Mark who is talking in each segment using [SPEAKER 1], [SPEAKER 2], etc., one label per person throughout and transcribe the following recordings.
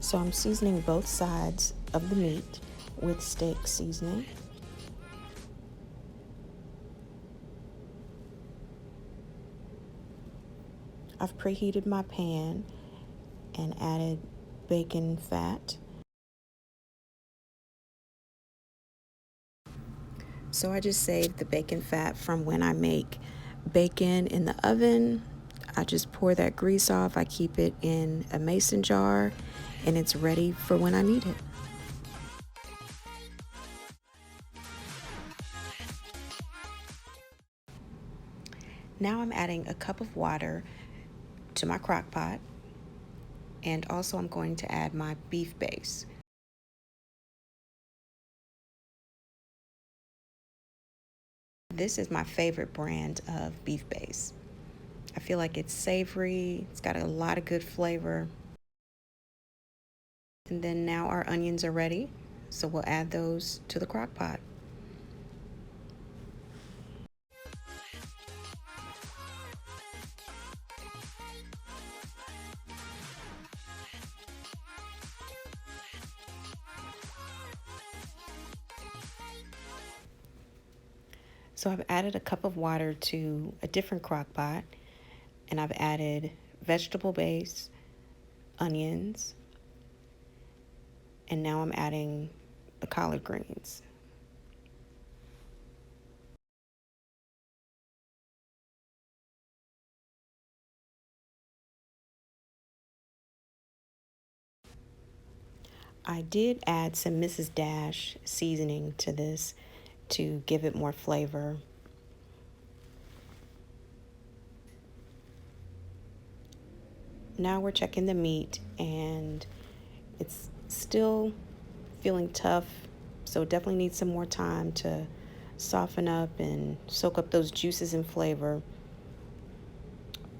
[SPEAKER 1] So I'm seasoning both sides of the meat with steak seasoning. I've preheated my pan and added bacon fat. So I just saved the bacon fat from when I make bacon in the oven. I just pour that grease off. I keep it in a mason jar and it's ready for when I need it. Now I'm adding a cup of water to my crock pot, and also I'm going to add my beef base. This is my favorite brand of beef base. I feel like it's savory, it's got a lot of good flavor. And then now our onions are ready, so we'll add those to the crock pot. So I've added a cup of water to a different crock pot, and I've added vegetable base, onions, and now I'm adding the collard greens. I did add some Mrs.Dash seasoning to this to give it more flavor. Now we're checking the meat and it's still feeling tough, so it definitely needs some more time to soften up and soak up those juices and flavor.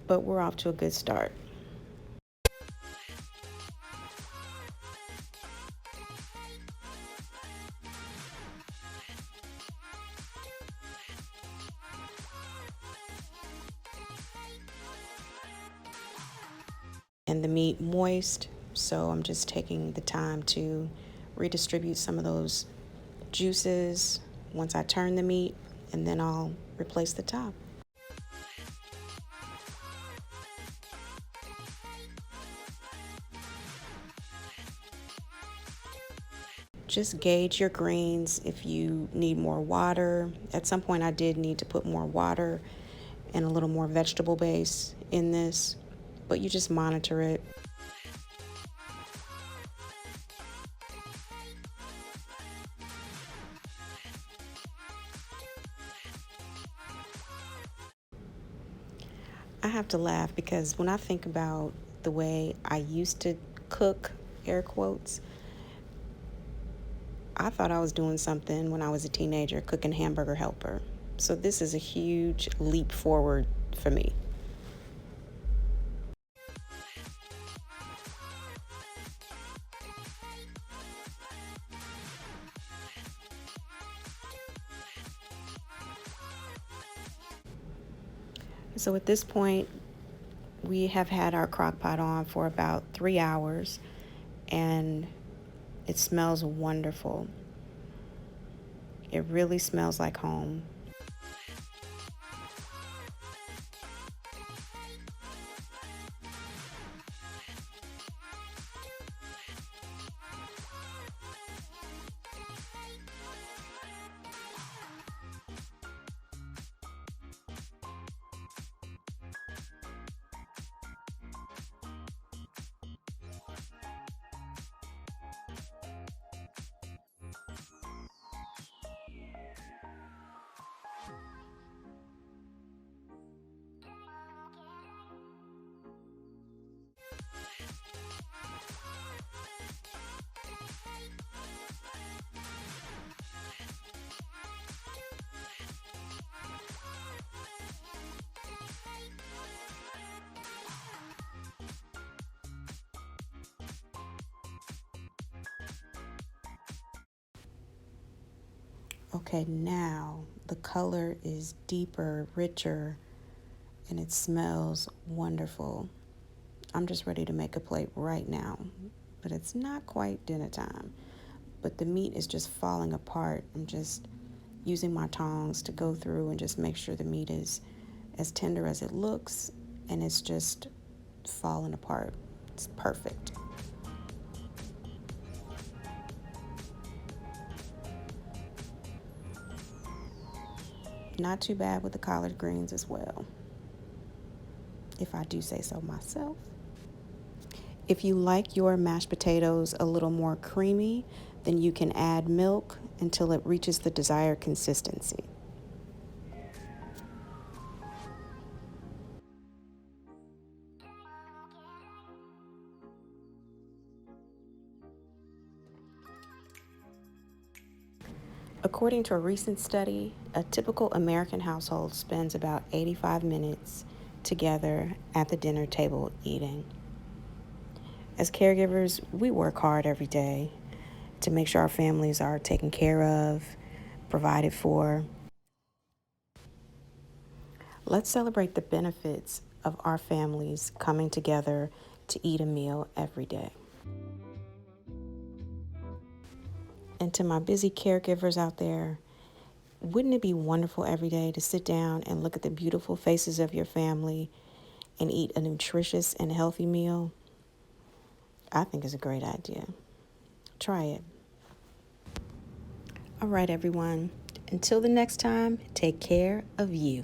[SPEAKER 1] But we're off to a good start. And the meat moist, so I'm just taking the time to redistribute some of those juices once I turn the meat, and then I'll replace the top. Just gauge your greens if you need more water. At some point I did need to put more water and a little more vegetable base in this, but you just monitor it. I have to laugh because when I think about the way I used to cook, air quotes, I thought I was doing something when I was a teenager cooking Hamburger Helper. So this is a huge leap forward for me. So at this point, we have had our crock pot on for about 3 hours and it smells wonderful. It really smells like home. Okay, now the color is deeper, richer, and it smells wonderful. I'm just ready to make a plate right now but it's not quite dinner time. But the meat is just falling apart. I'm just using my tongs to go through and just make sure the meat is as tender as it looks, and it's just falling apart. It's perfect. Not too bad with the collard greens as well, if I do say so myself. If you like your mashed potatoes a little more creamy, then you can add milk until it reaches the desired consistency. According to a recent study, a typical American household spends about 85 minutes together at the dinner table eating. As caregivers, we work hard every day to make sure our families are taken care of, provided for. Let's celebrate the benefits of our families coming together to eat a meal every day. And to my busy caregivers out there, wouldn't it be wonderful every day to sit down and look at the beautiful faces of your family and eat a nutritious and healthy meal? I think it's a great idea. Try it. All right, everyone. Until the next time, take care of you.